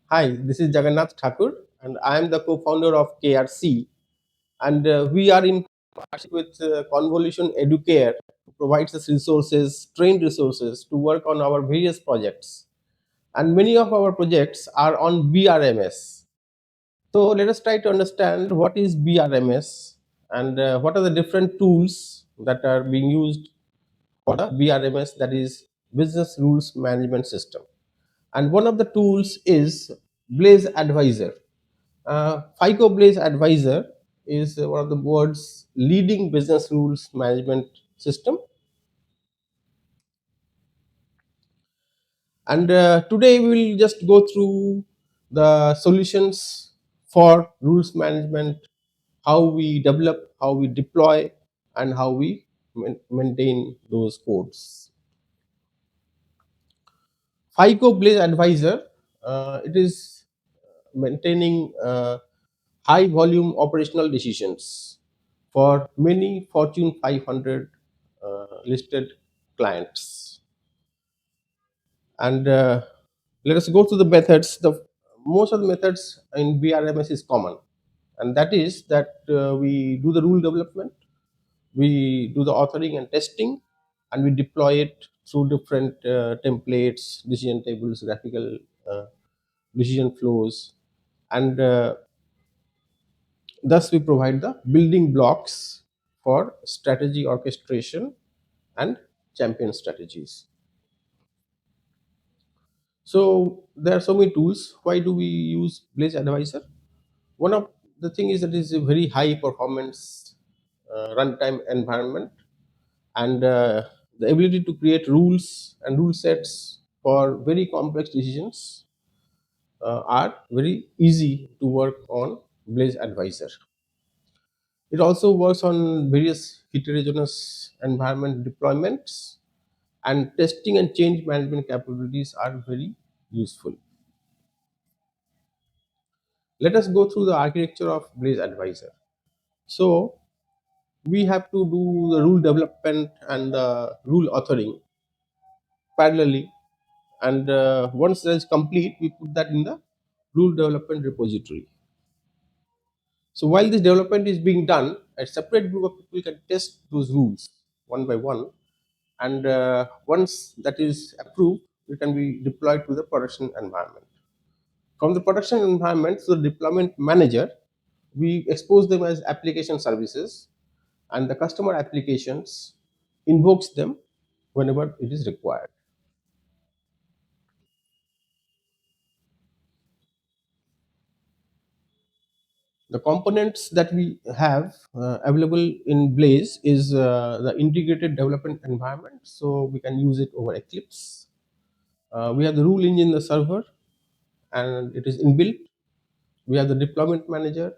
Hi, this is Jagannath Thakur, and I am the co-founder of KRC. And we are in partnership with Convolution Educare, who provides us resources, trained resources to work on our various projects. And many of our projects are on BRMS. So let us try to understand what is BRMS and what are the different tools that are being used for the BRMS, that is Business Rules Management System. And one of the tools is Blaze Advisor. FICO Blaze Advisor is one of the world's leading business rules management system. And today we will just go through the solutions for rules management, how we develop, how we deploy, and how we maintain those codes. FICO Blaze Advisor, it is maintaining high volume operational decisions for many Fortune 500 listed clients. And let us go through the methods. The most of the methods in BRMS is common, and that is that we do the rule development, we do the authoring and testing, and we deploy it through different templates, decision tables, graphical uh, decision flows, and thus we provide the building blocks for strategy orchestration and champion strategies. So there are so many tools. Why do we use Blaze Advisor? One of the thing is that it is a very high performance runtime environment, and the ability to create rules and rule sets for very complex decisions are very easy to work on Blaze Advisor. It also works on various heterogeneous environment deployments, and testing and change management capabilities are very useful. Let us go through the architecture of Blaze Advisor. So we have to do the rule development and the rule authoring parallelly, and once that is complete, we put that in the rule development repository. So while this development is being done, a separate group of people can test those rules one by one, and once that is approved, it can be deployed to the production environment. From the production environment to the deployment manager, we expose them as application services, and the customer applications invokes them whenever it is required. The components that we have available in Blaze is the integrated development environment, so we can use it over Eclipse. We have the rule engine, the server, and it is inbuilt. We have the deployment manager,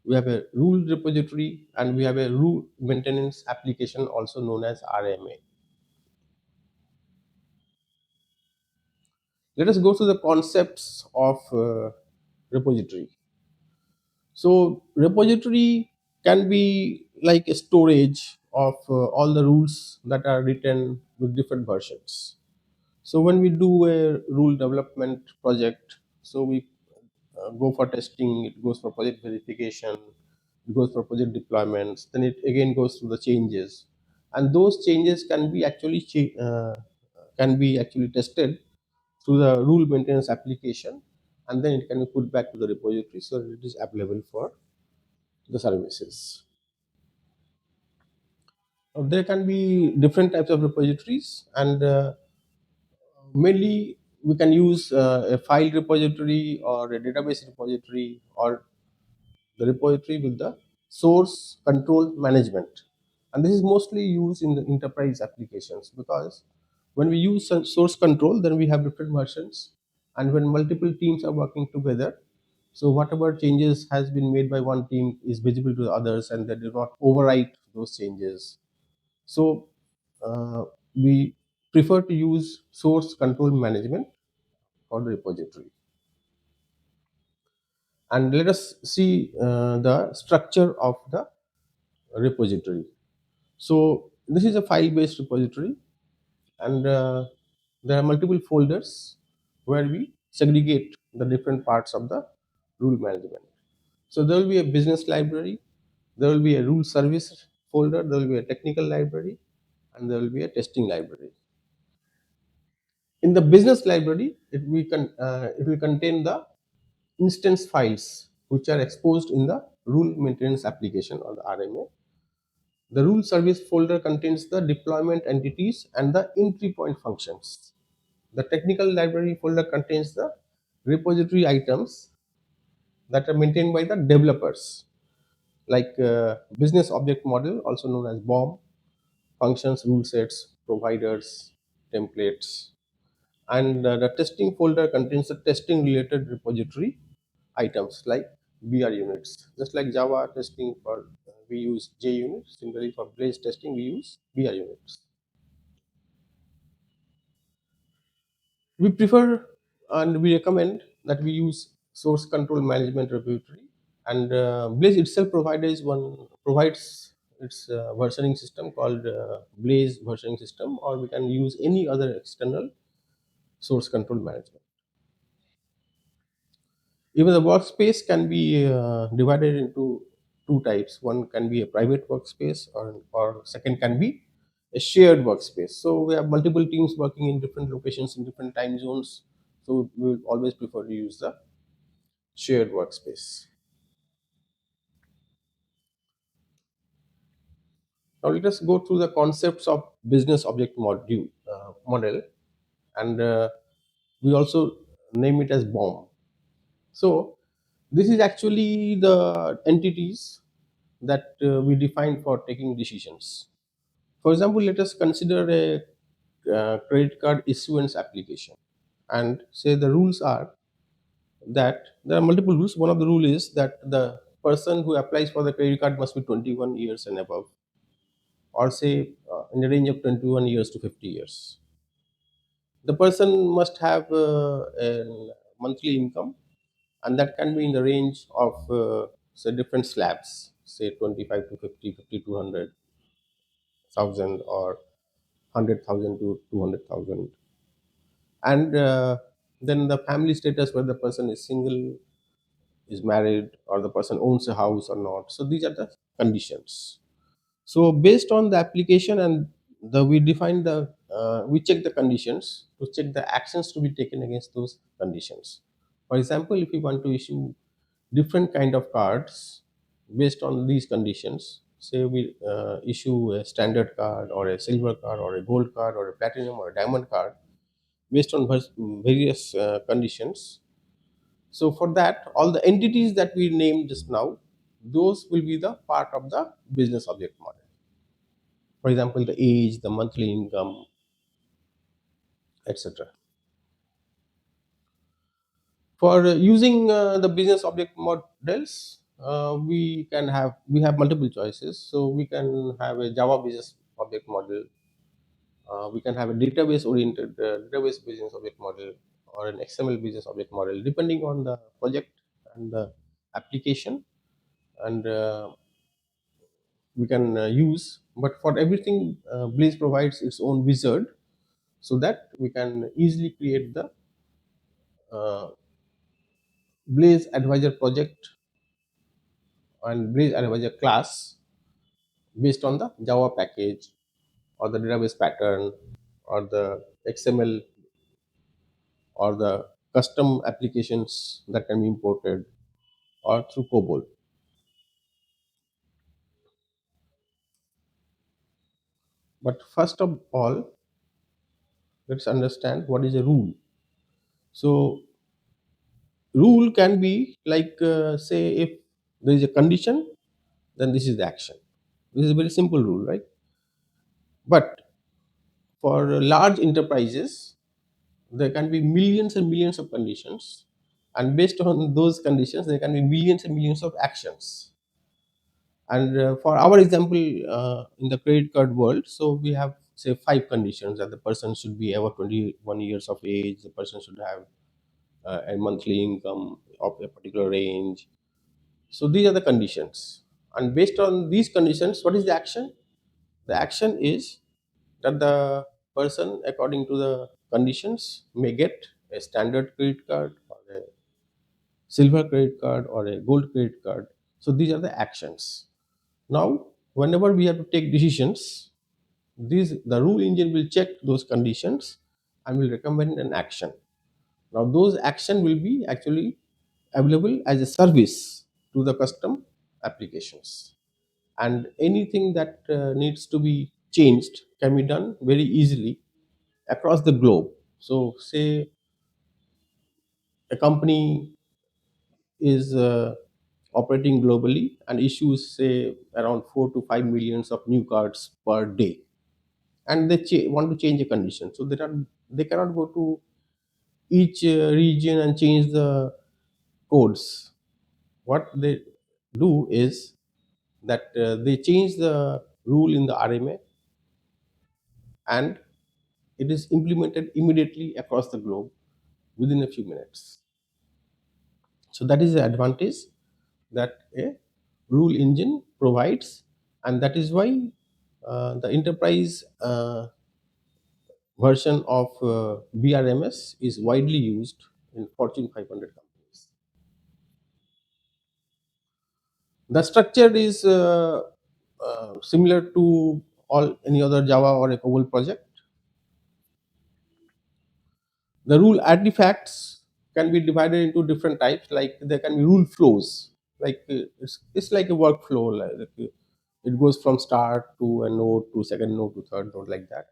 we have a rule repository, and we have a rule maintenance application, also known as RMA. Let us go through the concepts of repository. So repository can be like a storage of all the rules that are written with different versions. So when we do a rule development project, so we go for testing, it goes for project verification, it goes for project deployments, then it again goes through the changes, and those changes can be actually tested through the rule maintenance application, and then it can be put back to the repository so that it is available for the services. There can be different types of repositories, and mainly we can use a file repository or a database repository, or the repository with the source control management. And this is mostly used in the enterprise applications, because when we use source control, then we have different versions, and when multiple teams are working together, so whatever changes has been made by one team is visible to the others, and they do not overwrite those changes. So we prefer to use source control management for the repository. And let us see the structure of the repository. So this is a file-based repository, and there are multiple folders where we segregate the different parts of the rule management. So there will be a business library, there will be a rule service folder, there will be a technical library, and there will be a testing library. In the business library, it will contain the instance files which are exposed in the rule maintenance application or the RMA. The rule service folder contains the deployment entities and the entry point functions. The technical library folder contains the repository items that are maintained by the developers, like business object model, also known as BOM, functions, rule sets, providers, templates, and the testing folder contains the testing related repository items like BR units. Just like Java testing for we use J units, similarly for Blaze testing we use BR units. We prefer and we recommend that we use source control management repository, and Blaze itself provides its versioning system called Blaze versioning system, or we can use any other external source control management. Even the workspace can be divided into two types. One can be a private workspace, or second can be a shared workspace. So we have multiple teams working in different locations in different time zones. So we will always prefer to use the shared workspace. Now let us go through the concepts of business object model, and we also name it as BOM. So this is actually the entities that we define for taking decisions. For example, let us consider a credit card issuance application, and say the rules are that there are multiple rules. One of the rule is that the person who applies for the credit card must be 21 years and above, or say in the range of 21 years to 50 years. The person must have a monthly income, and that can be in the range of say different slabs, say 25 to 50, 50 to 100,000, or 100,000 to 200,000. And then the family status, whether the person is single, is married, or the person owns a house or not. So these are the conditions. So based on the application, and we define the we check the conditions to check the actions to be taken against those conditions. For example, if we want to issue different kind of cards based on these conditions, say we issue a standard card, or a silver card, or a gold card, or a platinum or a diamond card, based on various conditions. So for that, all the entities that we named just now, those will be the part of the business object model. For example, the age, the monthly income, etc. For using the business object models, we have multiple choices. So we can have a Java business object model, we can have a database oriented database business object model, or an XML business object model, depending on the project and the application, and we can use. But for everything, Blaze provides its own wizard, so that we can easily create the uh, Blaze advisor project and Blaze advisor class based on the Java package, or the database pattern, or the XML, or the custom applications that can be imported, or through COBOL. But first of all, let's understand what is a rule. So rule can be like, say, if there is a condition, then this is the action. This is a very simple rule, right? But for large enterprises, there can be millions and millions of conditions, and based on those conditions, there can be millions and millions of actions. And for our example, in the credit card world, so we have, say, five conditions: that the person should be over 21 years of age, the person should have a monthly income of a particular range. So these are the conditions, and based on these conditions, what is the action? The action is that the person, according to the conditions, may get a standard credit card or a silver credit card or a gold credit card. So these are the actions. Now, whenever we have to take decisions, the rule engine will check those conditions and will recommend an action. Now, those action will be actually available as a service to the custom applications, and anything that needs to be changed can be done very easily across the globe. So, say a company is operating globally and issues say around 4 to 5 millions of new cards per day, and they want to change a condition, so they cannot go to each region and change the codes. What they do is that they change the rule in the RMA, and it is implemented immediately across the globe within a few minutes. So that is the advantage that a rule engine provides, and that is why the enterprise version of BRMS is widely used in Fortune 500 companies. The structure is similar to all any other Java or a COBOL project. The rule artifacts can be divided into different types. Like there can be rule flows. Like it's like a workflow. Like, it goes from start to a node to second node to third node, like that,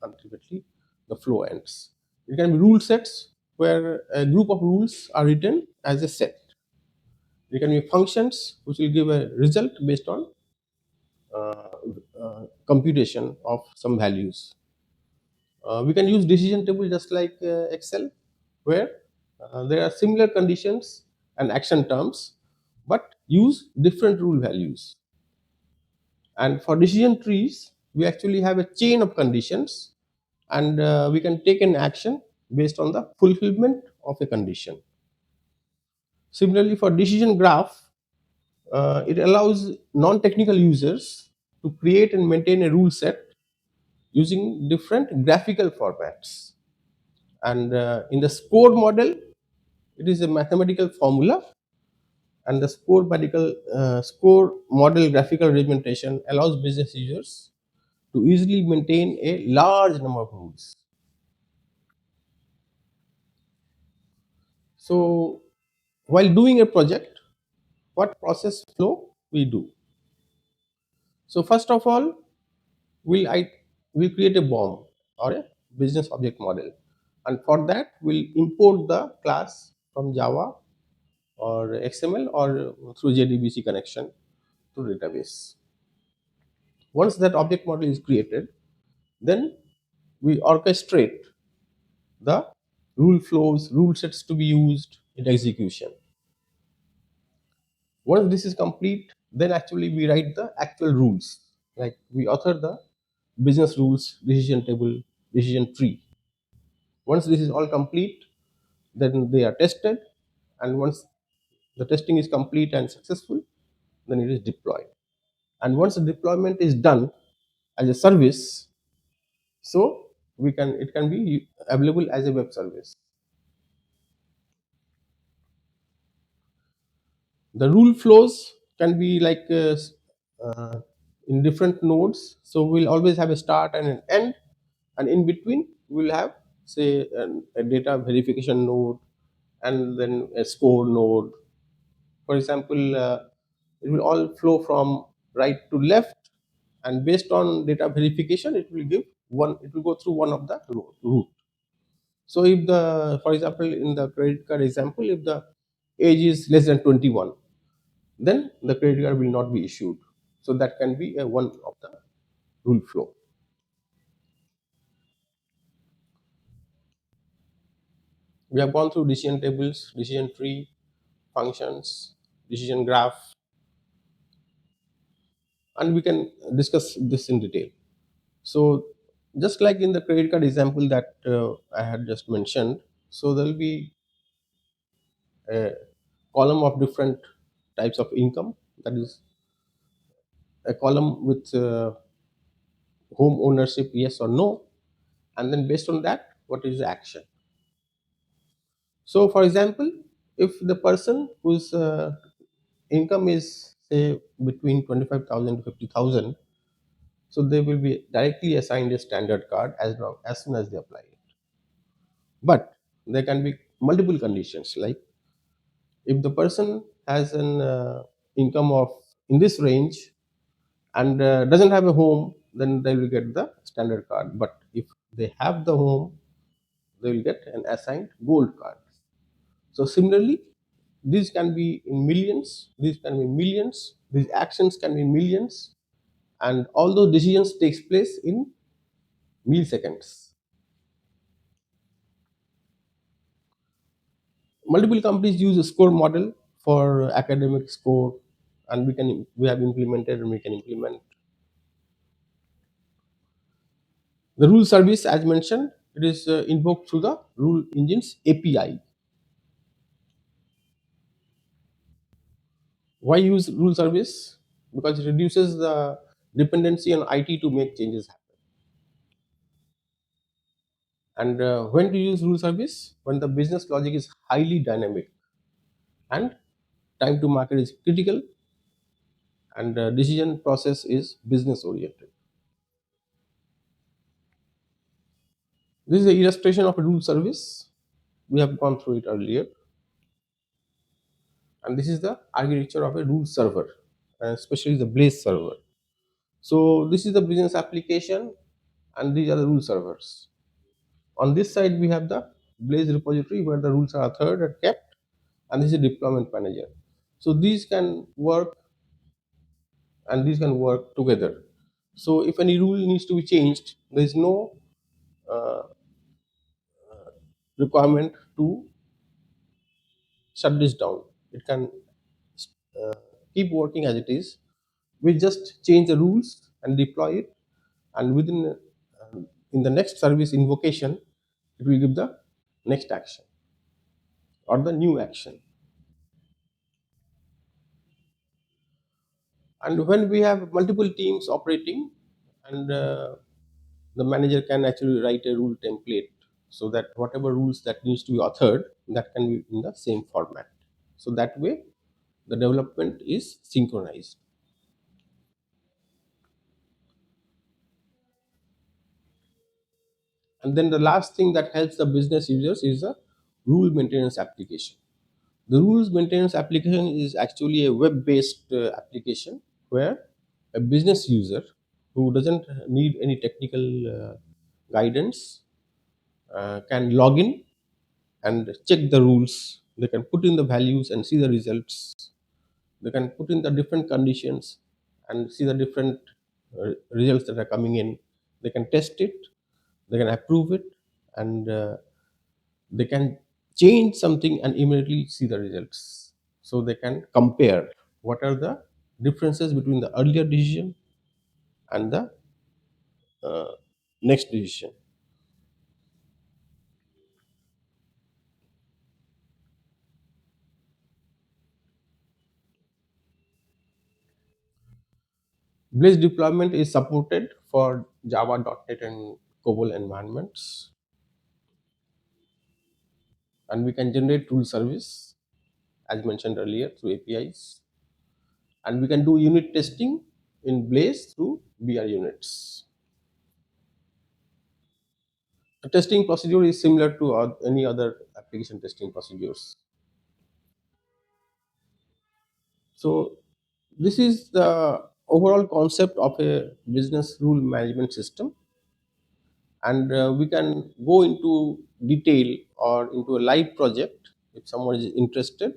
and ultimately the flow ends. It can be rule sets where a group of rules are written as a set. There can be functions which will give a result based on computation of some values. We can use decision table just like Excel, where there are similar conditions and action terms, but use different rule values. And for decision trees, we actually have a chain of conditions, and we can take an action based on the fulfillment of a condition. Similarly, for decision graph, it allows non-technical users to create and maintain a rule set using different graphical formats. And in the score model, it is a mathematical formula, and the score model graphical representation allows business users to easily maintain a large number of rules. So, while doing a project, what process flow we do? So, first of all, we'll I we'll create a BOM or a business object model, and for that we'll import the class from Java or XML or through JDBC connection to database. Once that object model is created, then we orchestrate the rule flows, rule sets to be used in execution. Once this is complete, then actually we write the actual rules. Like we author the business rules, decision table, decision tree. Once this is all complete, then they are tested, and once the testing is complete and successful, then it is deployed. And once the deployment is done as a service, so we can it can be available as a web service. The rule flows can be like uh, in different nodes, so we'll always have a start and an end, and in between we'll have say a data verification node and then a score node. For example, it will all flow from right to left, and based on data verification it will go through one of the route. So if the for example in the credit card example, if the age is less than 21, then the credit card will not be issued. So that can be a one of the rule flow. We have gone through decision tables, decision tree, functions, decision graph, and we can discuss this in detail. So just like in the credit card example that I had just mentioned, so there will be a column of different types of income. That is a column with home ownership, yes or no, and then based on that, what is the action? So, for example, if the person whose income is say between 25,000 to 50,000, so they will be directly assigned a standard card as soon as they apply it. But there can be multiple conditions, like if the person has an income of in this range and doesn't have a home, then they will get the standard card. But if they have the home, they will get an assigned gold card. So similarly, these can be in millions, these can be millions, these actions can be millions, and all those decisions takes place in milliseconds. Multiple companies use a score model for academic score, and we have implemented and we can implement the rule service. As mentioned, it is invoked through the rule engines API. Why use rule service? Because it reduces the dependency on IT to make changes happen. And when to use rule service? When the business logic is highly dynamic and time to market is critical, and decision process is business oriented. This is the illustration of a rule service. We have gone through it earlier. And this is the architecture of a rule server, especially the Blaze server. So this is the business application, and these are the rule servers. On this side, we have the Blaze repository where the rules are authored and kept, and this is a deployment manager. So these can work and these can work together. So if any rule needs to be changed, there is no uh, requirement to shut this down. It can uh, keep working as it is. We just change the rules and deploy it, and within in the next service invocation, it will give the next action or the new action. And when we have multiple teams operating, and the manager can actually write a rule template so that whatever rules that needs to be authored, that can be in the same format. So that way the development is synchronized. And then the last thing that helps the business users is the rule maintenance application. The rules maintenance application is actually a web based application where a business user who doesn't need any technical guidance can log in and check the rules. They can put in the values and see the results. They can put in the different conditions and see the different results that are coming in. They can test it, they can approve it, and they can change something and immediately see the results. So they can compare what are the differences between the earlier decision and the uh, next decision. Blaze deployment is supported for Java, .NET, and COBOL environments, and we can generate rule service as mentioned earlier through APIs, and we can do unit testing in Blaze through BR units. The testing procedure is similar to any other application testing procedures. So this is the overall concept of a business rule management system, and we can go into detail or into a live project if someone is interested.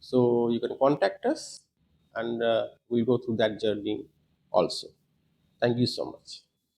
So you can contact us, and we'll go through that journey also. Thank you so much.